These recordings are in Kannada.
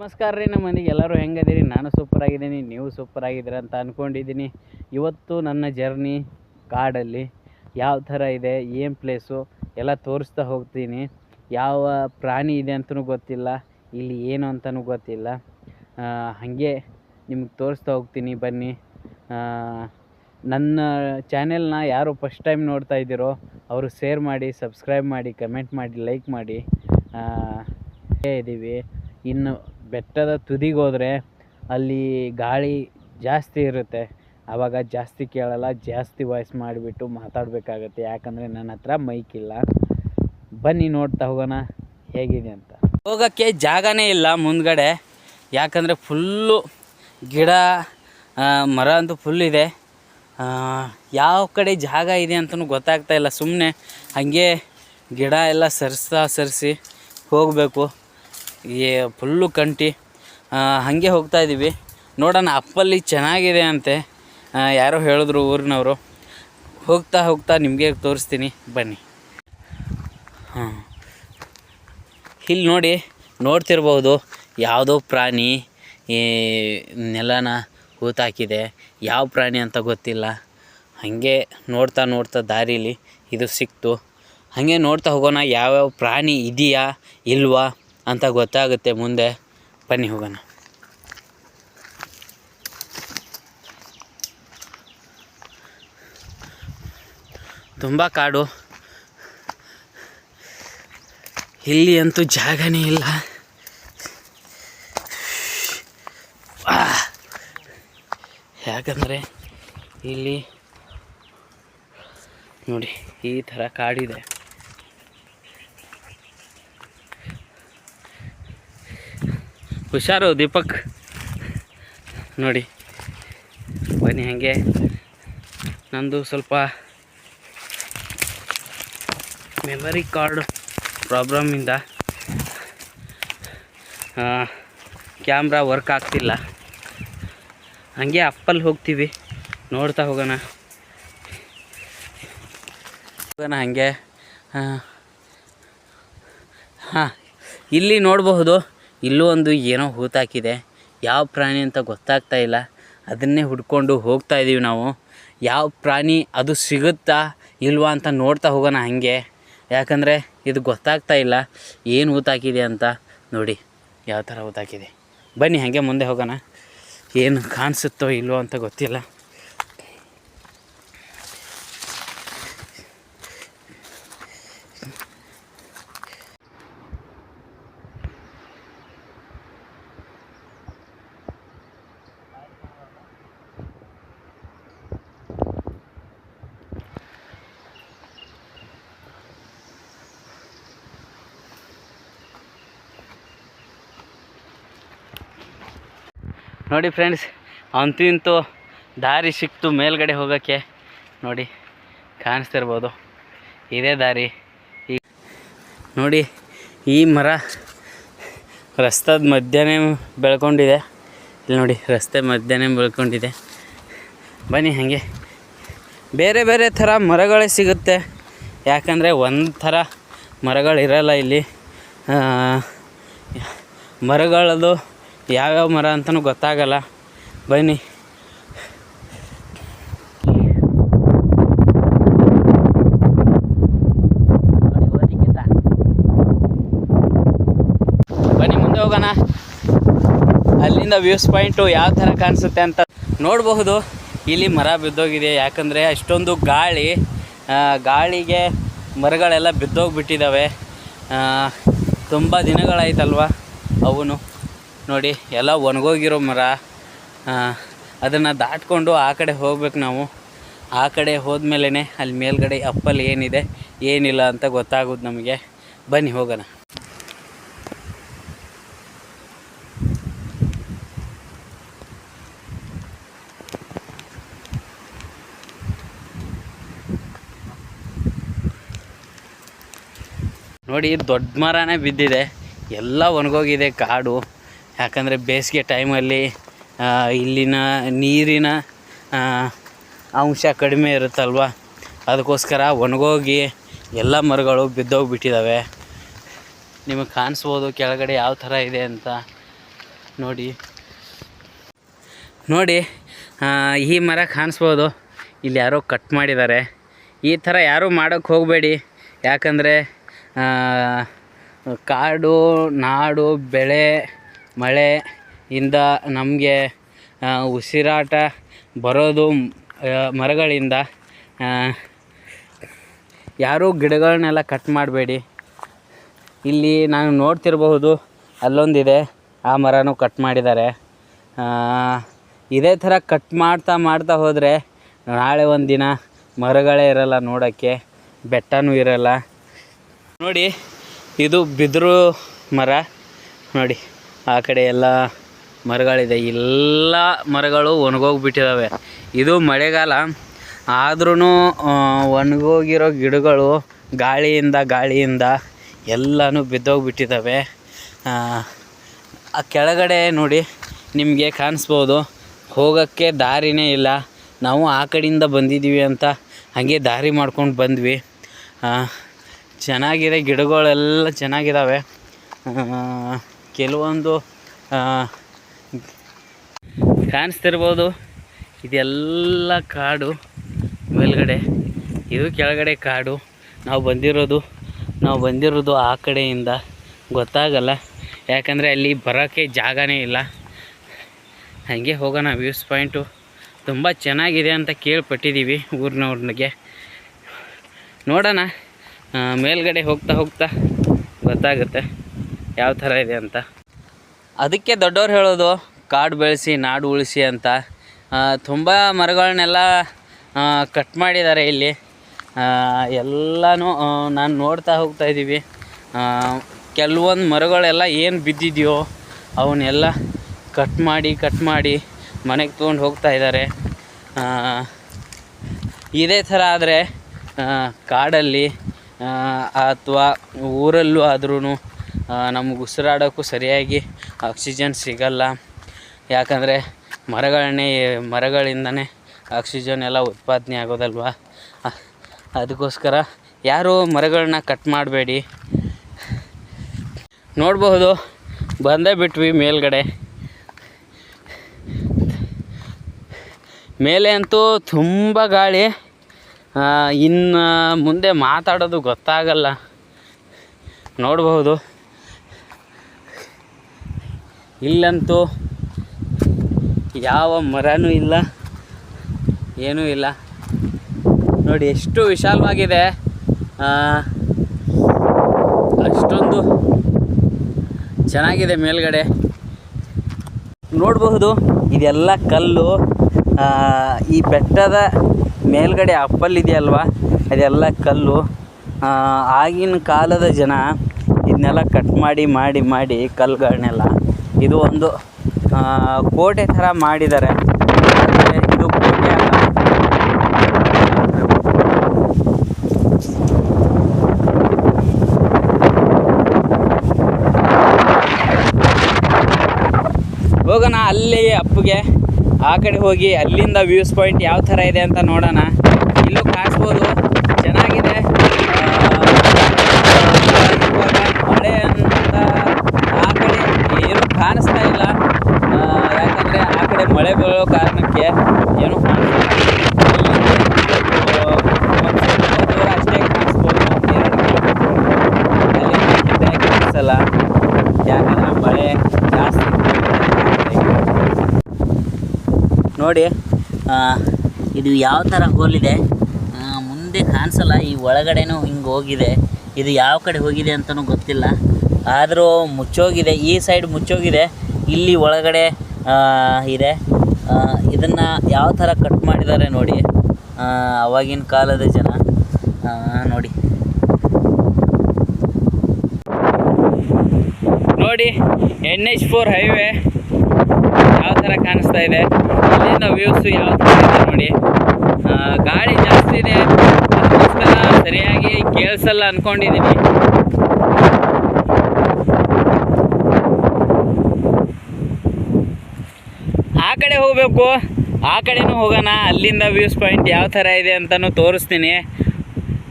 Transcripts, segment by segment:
ನಮಸ್ಕಾರ ರೀ. ನಮ್ಮ ಮನೆಗೆ ಎಲ್ಲರೂ ಹೆಂಗದಿರಿ? ನಾನು ಸೂಪರ್ ಆಗಿದ್ದೀನಿ, ನೀವು ಸೂಪರ್ ಆಗಿದ್ದೀರ ಅಂತ ಅಂದ್ಕೊಂಡಿದ್ದೀನಿ. ಇವತ್ತು ನನ್ನ ಜರ್ನಿ ಕಾಡಲ್ಲಿ ಯಾವ ಥರ ಇದೆ, ಏನು ಪ್ಲೇಸು ಎಲ್ಲ ತೋರಿಸ್ತಾ ಹೋಗ್ತೀನಿ. ಯಾವ ಪ್ರಾಣಿ ಇದೆ ಅಂತಲೂ ಗೊತ್ತಿಲ್ಲ, ಇಲ್ಲಿ ಏನು ಅಂತಲೂ ಗೊತ್ತಿಲ್ಲ. ಹಾಗೆ ನಿಮ್ಗೆ ತೋರಿಸ್ತಾ ಹೋಗ್ತೀನಿ, ಬನ್ನಿ. ನನ್ನ ಚಾನೆಲ್ನ ಯಾರು ಫಸ್ಟ್ ಟೈಮ್ ನೋಡ್ತಾ ಇದ್ದೀರೋ ಅವರು ಶೇರ್ ಮಾಡಿ, ಸಬ್ಸ್ಕ್ರೈಬ್ ಮಾಡಿ, ಕಮೆಂಟ್ ಮಾಡಿ, ಲೈಕ್ ಮಾಡಿ. ಇದ್ದೀವಿ ಇನ್ನು ಬೆಟ್ಟದ ತುದಿಗೆ ಹೋದರೆ ಅಲ್ಲಿ ಗಾಳಿ ಜಾಸ್ತಿ ಇರುತ್ತೆ. ಆವಾಗ ಜಾಸ್ತಿ ಕೇಳಲ್ಲ, ಜಾಸ್ತಿ ವಾಯ್ಸ್ ಮಾಡಿಬಿಟ್ಟು ಮಾತಾಡಬೇಕಾಗತ್ತೆ, ಯಾಕಂದರೆ ನನ್ನ ಹತ್ರ ಮೈಕ್ ಇಲ್ಲ. ಬನ್ನಿ ನೋಡ್ತಾ ಹೋಗೋಣ ಹೇಗಿದೆ ಅಂತ. ಹೋಗೋಕ್ಕೆ ಜಾಗನೇ ಇಲ್ಲ ಮುಂದ್ಗಡೆ, ಯಾಕಂದರೆ ಫುಲ್ಲು ಗಿಡ ಮರ ಅಂತೂ ಫುಲ್ ಇದೆ. ಯಾವ ಕಡೆ ಜಾಗ ಇದೆ ಅಂತಲೂ ಗೊತ್ತಾಗ್ತಾ ಇಲ್ಲ. ಸುಮ್ಮನೆ ಹಾಗೆ ಗಿಡ ಎಲ್ಲ ಸರಿಸಿ ಹೋಗಬೇಕು. ಫುಲ್ಲು ಕಂಟಿ ಹಾಗೆ ಹೋಗ್ತಾ ಇದ್ದೀವಿ. ನೋಡೋಣ, ಅಪ್ಪಲ್ಲಿ ಚೆನ್ನಾಗಿದೆ ಅಂತೆ ಯಾರೋ ಹೇಳಿದ್ರು ಊರಿನವರು. ಹೋಗ್ತಾ ನಿಮಗೆ ತೋರಿಸ್ತೀನಿ, ಬನ್ನಿ. ಇಲ್ಲಿ ನೋಡ್ತಿರ್ಬೋದು, ಯಾವುದೋ ಪ್ರಾಣಿ ನೆಲನ ಹೂತಾಕಿದೆ. ಯಾವ ಪ್ರಾಣಿ ಅಂತ ಗೊತ್ತಿಲ್ಲ. ಹಾಗೆ ನೋಡ್ತಾ ದಾರೀಲಿ ಇದು ಸಿಕ್ತು. ಹಾಗೆ ನೋಡ್ತಾ ಹೋಗೋಣ, ಯಾವ್ಯಾವ ಪ್ರಾಣಿ ಇದೆಯಾ ಇಲ್ವಾ ಅಂತ ಗೊತ್ತಾಗುತ್ತೆ ಮುಂದೆ. ಬನ್ನಿ ಹೋಗೋಣ. ತುಂಬ ಕಾಡು, ಇಲ್ಲಿ ಅಂತೂ ಜಾಗನೇ ಇಲ್ಲ. ಯಾಕಂದರೆ ಇಲ್ಲಿ ನೋಡಿ ಈ ಥರ ಕಾಡಿದೆ. ಹುಷಾರು ದೀಪಕ್, ನೋಡಿ ಬನ್ನಿ. ಹಾಗೆ ನಂದು ಸ್ವಲ್ಪ ಮೆಮರಿ ಕಾರ್ಡ್ ಪ್ರಾಬ್ಲಮಿಂದ ಕ್ಯಾಮ್ರಾ ವರ್ಕ್ ಆಗ್ತಿಲ್ಲ. ಹಾಗೆ ಅಪ್ಪಲ್ಲಿ ಹೋಗ್ತೀವಿ, ನೋಡ್ತಾ ಹೋಗೋಣ ಹಾಗೆ. ಇಲ್ಲಿ ನೋಡಬಹುದು, ಇಲ್ಲೂ ಒಂದು ಏನೋ ಹೂತಾಕಿದೆ. ಯಾವ ಪ್ರಾಣಿ ಅಂತ ಗೊತ್ತಾಗ್ತಾ ಇಲ್ಲ, ಅದನ್ನೇ ಹುಡ್ಕೊಂಡು ಹೋಗ್ತಾ ಇದ್ದೀವಿ ನಾವು. ಯಾವ ಪ್ರಾಣಿ ಅದು ಸಿಗುತ್ತಾ ಇಲ್ವಾ ಅಂತ ನೋಡ್ತಾ ಹೋಗೋಣ ಹಾಗೆ. ಯಾಕಂದರೆ ಇದು ಗೊತ್ತಾಗ್ತಾ ಇಲ್ಲ ಏನು ಹೂತಾಕಿದೆ ಅಂತ. ನೋಡಿ ಯಾವ ಥರ ಹೂತಾಕಿದೆ. ಬನ್ನಿ ಹಾಗೆ ಮುಂದೆ ಹೋಗೋಣ. ಏನು ಕಾಣಿಸುತ್ತೋ ಇಲ್ವೋ ಅಂತ ಗೊತ್ತಿಲ್ಲ. ನೋಡಿ ಫ್ರೆಂಡ್ಸ್, ಅಂತೂ ಇಂತೂ ದಾರಿ ಸಿಕ್ತು ಮೇಲ್ಗಡೆ ಹೋಗೋಕ್ಕೆ. ನೋಡಿ ಕಾಣಿಸ್ತಿರ್ಬೋದು, ಇದೇ ದಾರಿ. ನೋಡಿ ಈ ಮರ ರಸ್ತೆದ ಮಧ್ಯನೇ ಬೆಳ್ಕೊಂಡಿದೆ. ಇಲ್ಲಿ ನೋಡಿ, ರಸ್ತೆ ಮಧ್ಯನೇ ಬೆಳ್ಕೊಂಡಿದೆ. ಬನ್ನಿ ಹಾಗೆ. ಬೇರೆ ಬೇರೆ ಥರ ಮರಗಳೇ ಸಿಗುತ್ತೆ, ಯಾಕಂದರೆ ಒಂದು ಥರ ಮರಗಳಿರಲ್ಲ ಇಲ್ಲಿ. ಮರಗಳದು ಯಾವ್ಯಾವ ಮರ ಅಂತಲೂ ಗೊತ್ತಾಗಲ್ಲ. ಬನ್ನಿ. ಬನ್ನಿ ಮುಂದೆ ಹೋಗೋಣ. ಅಲ್ಲಿಂದ ವ್ಯೂಸ್ ಪಾಯಿಂಟು ಯಾವ ಥರ ಕಾಣಿಸುತ್ತೆ ಅಂತ ನೋಡಬಹುದು. ಇಲ್ಲಿ ಮರ ಬಿದ್ದೋಗಿದೆ, ಯಾಕಂದರೆ ಅಷ್ಟೊಂದು ಗಾಳಿಗೆ ಮರಗಳೆಲ್ಲ ಬಿದ್ದೋಗ್ಬಿಟ್ಟಿದ್ದಾವೆ. ತುಂಬ ದಿನಗಳಾಯ್ತಲ್ವ ಅವನು. ನೋಡಿ ಎಲ್ಲ ಒಣಗೋಗಿರೋ ಮರ. ಅದನ್ನು ದಾಟ್ಕೊಂಡು ಆ ಕಡೆ ಹೋಗ್ಬೇಕು ನಾವು. ಆ ಕಡೆ ಹೋದ್ಮೇಲೆ ಅಲ್ಲಿ ಮೇಲ್ಗಡೆ ಅಪ್ಪಲ್ಲಿ ಏನಿದೆ ಏನಿಲ್ಲ ಅಂತ ಗೊತ್ತಾಗೋದು ನಮಗೆ. ಬನ್ನಿ ಹೋಗೋಣ. ನೋಡಿ ದೊಡ್ಡ ಮರನೇ ಬಿದ್ದಿದೆ, ಎಲ್ಲ ಒಣಗೋಗಿದೆ ಕಾಡು. ಯಾಕಂದರೆ ಬೇಸಿಗೆ ಟೈಮಲ್ಲಿ ಇಲ್ಲಿನ ನೀರಿನ ಅಂಶ ಕಡಿಮೆ ಇರುತ್ತಲ್ವ, ಅದಕ್ಕೋಸ್ಕರ ಒಣಗೋಗಿ ಎಲ್ಲ ಮರಗಳು ಬಿದ್ದೋಗ್ಬಿಟ್ಟಿದ್ದಾವೆ. ನಿಮಗೆ ಕಾಣಿಸ್ಬೋದು ಕೆಳಗಡೆ ಯಾವ ಥರ ಇದೆ ಅಂತ. ನೋಡಿ ನೋಡಿ ಈ ಮರ ಕಾಣಿಸ್ಬೋದು, ಇಲ್ಲಿ ಯಾರೋ ಕಟ್ ಮಾಡಿದ್ದಾರೆ. ಈ ಥರ ಯಾರೂ ಮಾಡೋಕ್ಕೆ ಹೋಗಬೇಡಿ. ಯಾಕಂದರೆ ಕಾಡು ನಾಡು ಬೆಳೆ ಮಳೆಯಿಂದ ನಮಗೆ ಉಸಿರಾಟ ಬರೋದು ಮರಗಳಿಂದ. ಯಾರೂ ಗಿಡಗಳನ್ನೆಲ್ಲ ಕಟ್ ಮಾಡಬೇಡಿ. ಇಲ್ಲಿ ನಾನು ನೋಡ್ತಿರಬಹುದು, ಅಲ್ಲೊಂದಿದೆ, ಆ ಮರನೂ ಕಟ್ ಮಾಡಿದ್ದಾರೆ. ಇದೇ ಥರ ಕಟ್ ಮಾಡ್ತಾ ಹೋದರೆ ನಾಳೆ ಒಂದು ದಿನ ಮರಗಳೇ ಇರಲ್ಲ, ನೋಡೋಕ್ಕೆ ಬೆಟ್ಟನೂ ಇರಲ್ಲ. ನೋಡಿ ಇದು ಬಿದಿರು ಮರ. ನೋಡಿ ಆ ಕಡೆ ಎಲ್ಲ ಮರಗಳಿದೆ, ಎಲ್ಲ ಮರಗಳು ಒಣಗೋಗ್ಬಿಟ್ಟಿದ್ದಾವೆ. ಇದು ಮಳೆಗಾಲ ಆದ್ರೂ ಒಣಗೋಗಿರೋ ಗಿಡಗಳು ಗಾಳಿಯಿಂದ ಎಲ್ಲನೂ ಬಿದ್ದೋಗ್ಬಿಟ್ಟಿದ್ದಾವೆ. ಆ ಕೆಳಗಡೆ ನೋಡಿ ನಿಮಗೆ ಕಾಣಿಸ್ಬೋದು, ಹೋಗೋಕ್ಕೆ ದಾರಿನೇ ಇಲ್ಲ. ನಾವು ಆ ಕಡೆಯಿಂದ ಬಂದಿದ್ದೀವಿ ಅಂತ ಹಾಗೆ ದಾರಿ ಮಾಡ್ಕೊಂಡು ಬಂದ್ವಿ. ಚೆನ್ನಾಗಿದೆ, ಗಿಡಗಳೆಲ್ಲ ಚೆನ್ನಾಗಿದ್ದಾವೆ. ಕೆಲವೊಂದು ಕಾಣಿಸ್ತಿರ್ಬೋದು, ಇದೆಲ್ಲ ಕಾಡು ಮೇಲ್ಗಡೆ, ಇದು ಕೆಳಗಡೆ ಕಾಡು. ನಾವು ಬಂದಿರೋದು ಆ ಕಡೆಯಿಂದ. ಗೊತ್ತಾಗಲ್ಲ, ಯಾಕಂದರೆ ಅಲ್ಲಿ ಬರೋಕ್ಕೆ ಜಾಗನೇ ಇಲ್ಲ. ಹಾಗೆ ಹೋಗೋಣ. ವ್ಯೂಸ್ ಪಾಯಿಂಟು ತುಂಬ ಚೆನ್ನಾಗಿದೆ ಅಂತ ಕೇಳ್ಪಟ್ಟಿದ್ದೀವಿ ಊರಿನವ್ರಿಗೆ. ನೋಡೋಣ, ಮೇಲ್ಗಡೆ ಹೋಗ್ತಾ ಗೊತ್ತಾಗುತ್ತೆ ಯಾವ ಥರ ಇದೆ ಅಂತ. ಅದಕ್ಕೆ ದೊಡ್ಡವ್ರು ಹೇಳೋದು ಕಾಡು ಬೆಳೆಸಿ ನಾಡು ಉಳಿಸಿ ಅಂತ. ತುಂಬ ಮರಗಳನ್ನೆಲ್ಲ ಕಟ್ ಮಾಡಿದ್ದಾರೆ ಇಲ್ಲಿ. ಎಲ್ಲನೂ ನಾನು ನೋಡ್ತಾ ಹೋಗ್ತಾಯಿದ್ದೀವಿ. ಕೆಲವೊಂದು ಮರಗಳೆಲ್ಲ ಏನು ಬಿದ್ದಿದೆಯೋ ಅವನ್ನೆಲ್ಲ ಕಟ್ ಮಾಡಿ ಮನೆಗೆ ತೊಗೊಂಡು ಹೋಗ್ತಾ ಇದ್ದಾರೆ. ಇದೇ ಥರ ಆದರೆ ಕಾಡಲ್ಲಿ ಅಥವಾ ಊರಲ್ಲೂ ಆದ್ರೂ ನಮಗೆ ಉಸಿರಾಡೋಕ್ಕೂ ಸರಿಯಾಗಿ ಆಕ್ಸಿಜನ್ ಸಿಗಲ್ಲ. ಯಾಕಂದರೆ ಮರಗಳಿಂದನೇ ಆಕ್ಸಿಜನ್ ಎಲ್ಲ ಉತ್ಪಾದನೆ ಆಗೋದಲ್ವ. ಅದಕ್ಕೋಸ್ಕರ ಯಾರೂ ಮರಗಳನ್ನ ಕಟ್ ಮಾಡಬೇಡಿ. ನೋಡಬಹುದು, ಬಂದೇ ಬಿಟ್ವಿ ಮೇಲ್ಗಡೆ. ಮೇಲೆ ಅಂತೂ ತುಂಬ ಗಾಳಿ. ಇನ್ನು ಮುಂದೆ ಮಾತಾಡೋದು ಗೊತ್ತಾಗಲ್ಲ. ನೋಡಬಹುದು, ಇಲ್ಲಂತೂ ಯಾವ ಮರನೂ ಇಲ್ಲ, ಏನೂ ಇಲ್ಲ. ನೋಡಿ ಎಷ್ಟು ವಿಶಾಲವಾಗಿದೆ, ಅಷ್ಟೊಂದು ಚೆನ್ನಾಗಿದೆ. ಮೇಲ್ಗಡೆ ನೋಡಬಹುದು, ಇದೆಲ್ಲ ಕಲ್ಲು. ಈ ಬೆಟ್ಟದ ಮೇಲ್ಗಡೆ ಅಪ್ಪಲ್ಲಿದೆಯಲ್ವ, ಅದೆಲ್ಲ ಕಲ್ಲು. ಆಗಿನ ಕಾಲದ ಜನ ಇದನ್ನೆಲ್ಲ ಕಟ್ ಮಾಡಿ ಕಲ್ಲುಗಳನ್ನೆಲ್ಲ ಇದು ಒಂದು ಕೋಟೆ ಥರ ಮಾಡಿದ್ದಾರೆ. ಇದು ಕೋಟೆ ಅಲ್ಲ. ಹೋಗೋಣ ಅಲ್ಲಿ ಅಪ್ಪಗೆ, ಆ ಕಡೆ ಹೋಗಿ ಅಲ್ಲಿಂದ ವ್ಯೂಸ್ ಪಾಯಿಂಟ್ ಯಾವ ಥರ ಇದೆ ಅಂತ ನೋಡೋಣ. ಇಲ್ಲೂ ಕಾಣಿಸ್ಬೋದು, ಚೆನ್ನಾಗಿದೆ. ಮಳೆ ಅಂತ ಆ ಕಡೆ ಏನೂ ಕಾಣಿಸ್ತಾ ಇಲ್ಲ. ಯಾಕಂದರೆ ಆ ಕಡೆ ಮಳೆ ಬೀಳೋ ಕಾರಣಕ್ಕೆ ಏನೂ ಕಾಣಿಸ್ತಾ ಅಷ್ಟೇ ಕಾಣಿಸ್ಬೋದು. ಅಲ್ಲಿ ಕಾಣಿಸಲ್ಲ, ಯಾಕಂದರೆ ಮಳೆ ಜಾಸ್ತಿ. ನೋಡಿ ಇದು ಯಾವ ಥರ ಹೋಲಿದೆ, ಮುಂದೆ ಕಾಣಿಸಲ್ಲ. ಈ ಒಳಗಡೆನೂ ಹಿಂಗೆ ಹೋಗಿದೆ. ಇದು ಯಾವ ಕಡೆ ಹೋಗಿದೆ ಅಂತಲೂ ಗೊತ್ತಿಲ್ಲ. ಆದರೂ ಮುಚ್ಚೋಗಿದೆ, ಈ ಸೈಡ್ ಮುಚ್ಚೋಗಿದೆ, ಇಲ್ಲಿ ಒಳಗಡೆ ಇದೆ. ಇದನ್ನು ಯಾವ ಥರ ಕಟ್ ಮಾಡಿದ್ದಾರೆ ನೋಡಿ, ಆವಾಗಿನ ಕಾಲದ ಜನ. ನೋಡಿ NH4 ಹೈವೇ ಯಾವ ಥರ ಕಾಣಿಸ್ತಾ ಇದೆ. ಇಲ್ಲಿಂದ ವ್ಯೂಸು ಯಾವ ಥರ ಇದೆ ನೋಡಿ. ಗಾಳಿ ಜಾಸ್ತಿ ಇದೆ, ಅದಕ್ಕೋಸ್ಕರ ಸರಿಯಾಗಿ ಕೇಳಿಸಲ್ಲ ಅಂದ್ಕೊಂಡಿದ್ದೀನಿ. ಆ ಕಡೆ ಹೋಗಬೇಕು, ಆ ಕಡೆನೂ ಹೋಗೋಣ. ಅಲ್ಲಿಂದ ವ್ಯೂಸ್ ಪಾಯಿಂಟ್ ಯಾವ ಥರ ಇದೆ ಅಂತಲೂ ತೋರಿಸ್ತೀನಿ.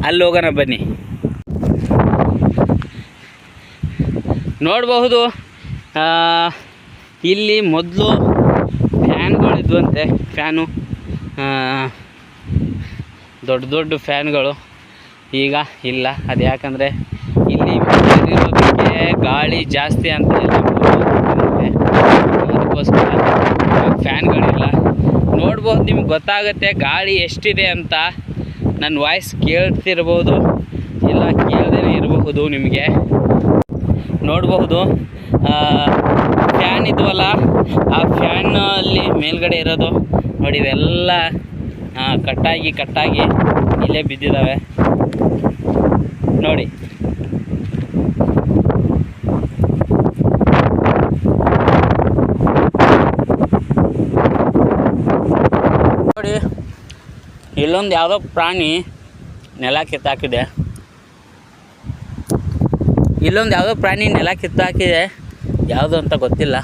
ಅಲ್ಲಿ ಹೋಗೋಣ ಬನ್ನಿ. ನೋಡಬಹುದು, ಇಲ್ಲಿ ಮೊದಲು ಫ್ಯಾನ್ಗಳಿದ್ವಂತೆ, ಫ್ಯಾನು ದೊಡ್ಡ ದೊಡ್ಡ ಫ್ಯಾನ್ಗಳು. ಈಗ ಇಲ್ಲ. ಅದು ಯಾಕಂದರೆ ಇಲ್ಲಿ ಇರೋದಕ್ಕೆ ಗಾಳಿ ಜಾಸ್ತಿ ಅಂತ ಅದಕ್ಕೋಸ್ಕರ ಫ್ಯಾನ್ಗಳಿಲ್ಲ. ನೋಡ್ಬೋದು, ನಿಮ್ಗೆ ಗೊತ್ತಾಗುತ್ತೆ ಗಾಳಿ ಎಷ್ಟಿದೆ ಅಂತ. ನನ್ನ ವಾಯ್ಸ್ ಕೇಳ್ತಿರ್ಬೋದು, ಇಲ್ಲ ಕೇಳದೇ ಇರಬಹುದು. ನಿಮಗೆ ನೋಡಬಹುದು ಫ್ಯಾನ್ ಇದ್ವಲ್ಲ, ಆ ಫ್ಯಾನಲ್ಲಿ ಮೇಲ್ಗಡೆ ಇರೋದು ನೋಡಿ, ಇವೆಲ್ಲ ಕಟ್ಟಾಗಿ ಇಲ್ಲೇ ಬಿದ್ದಿದ್ದಾವೆ ನೋಡಿ. ನೋಡಿ, ಇಲ್ಲೊಂದು ಯಾವುದೋ ಪ್ರಾಣಿ ನೆಲ ಕಿತ್ತಾಕಿದೆ. ಯಾವುದು ಅಂತ ಗೊತ್ತಿಲ್ಲ.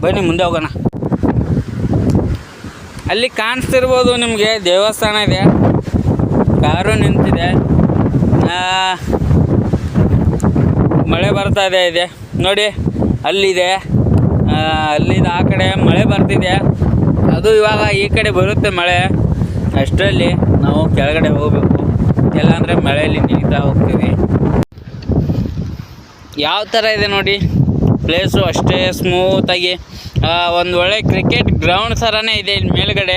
ಬನ್ನಿ ಮುಂದೆ ಹೋಗೋಣ. ಅಲ್ಲಿ ಕಾಣಿಸ್ತಿರ್ಬೋದು ನಿಮಗೆ, ದೇವಸ್ಥಾನ ಇದೆ, ಕಾರು ನಿಂತಿದೆ, ಮಳೆ ಬರ್ತಾ ಇದೆ ನೋಡಿ. ಅಲ್ಲಿದೆ, ಅಲ್ಲಿಂದ ಆ ಕಡೆ ಮಳೆ ಬರ್ತಿದೆ. ಅದು ಇವಾಗ ಈ ಕಡೆ ಬರುತ್ತೆ ಮಳೆ. ಅಷ್ಟರಲ್ಲಿ ನಾವು ಕೆಳಗಡೆ ಹೋಗಬೇಕು, ಇಲ್ಲಾಂದರೆ ಮಳೆಯಲ್ಲಿ ನಿಲ್ತಾ ಹೋಗ್ತೀವಿ. ಯಾವ ಥರ ಇದೆ ನೋಡಿ ಪ್ಲೇಸು, ಅಷ್ಟೇ ಸ್ಮೂತಾಗಿ. ಒಂದು ಒಳ್ಳೆ ಕ್ರಿಕೆಟ್ ಗ್ರೌಂಡ್ ಥರನೇ ಇದೆ ಇಲ್ಲಿ ಮೇಲ್ಗಡೆ.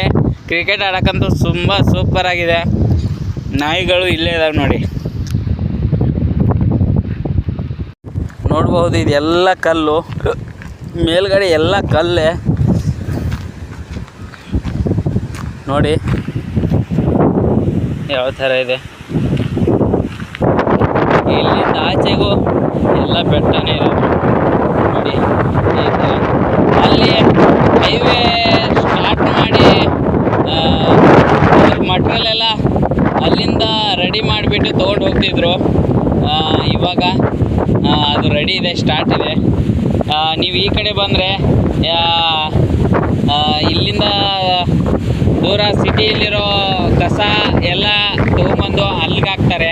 ಕ್ರಿಕೆಟ್ ಆಡೋಕ್ಕಂತೂ ತುಂಬ ಸೂಪರಾಗಿದೆ. ನಾಯಿಗಳು ಇಲ್ಲೇ ಇದಾವೆ ನೋಡಿ. ನೋಡ್ಬೋದು, ಇದೆಲ್ಲ ಕಲ್ಲು, ಮೇಲ್ಗಡೆ ಎಲ್ಲ ಕಲ್ಲೇ ನೋಡಿ ಯಾವ ಥರ ಇದೆ. ಇಲ್ಲಿಂದ ಆಚೆಗೂ ಎಲ್ಲ ಬೆಟ್ಟನೇ ಇರೋದು ನೋಡಿ. ಅಲ್ಲಿ ಹೈವೇ ಸ್ಟಾರ್ಟ್ ಮಾಡಿ ಮಟ್ರಿಯಲ್ ಎಲ್ಲ ಅಲ್ಲಿಂದ ರೆಡಿ ಮಾಡಿಬಿಟ್ಟು ತೊಗೊಂಡು ಹೋಗ್ತಿದ್ರು. ಇವಾಗ ಅದು ರೆಡಿ ಇದೆ, ಸ್ಟಾರ್ಟ್ ಇದೆ. ನೀವು ಈ ಕಡೆ ಬಂದರೆ ಇಲ್ಲಿಂದ ದೂರ ಸಿಟಿಯಲ್ಲಿರೋ ಕಸ ಎಲ್ಲ ತೊಗೊಂಬಂದು ಅಲ್ಲಿಗೆ ಹಾಕ್ತಾರೆ.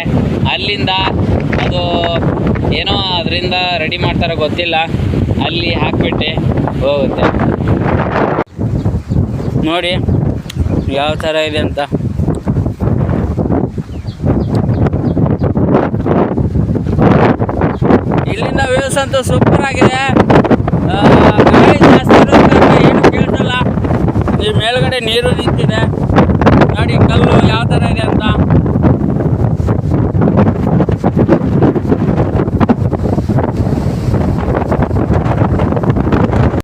ಅಲ್ಲಿಂದ ಅದು ಏನೋ ಅದರಿಂದ ರೆಡಿ ಮಾಡ್ತಾರೋ ಗೊತ್ತಿಲ್ಲ, ಅಲ್ಲಿ ಹಾಕಿಬಿಟ್ಟು ಹೋಗುತ್ತೆ ನೋಡಿ ಯಾವ ಥರ ಇದೆ ಅಂತ. ಇಲ್ಲಿಂದ ವ್ಯೂಸ್ ಅಂತೂ ಸೂಪರ್ ಆಗಿದೆ. ಗಾಳಿ ಜಾಸ್ತಿ ಇರೋದ್ರಿಂದ ಏನು ಕೇಳಿಸಲ್ಲ. ಈ ಮೇಲ್ಗಡೆ ನೀರು ನಿಂತಿದೆ ನೋಡಿ, ಕಲ್ಲು ಯಾವ ಥರ ಇದೆ ಅಂತ.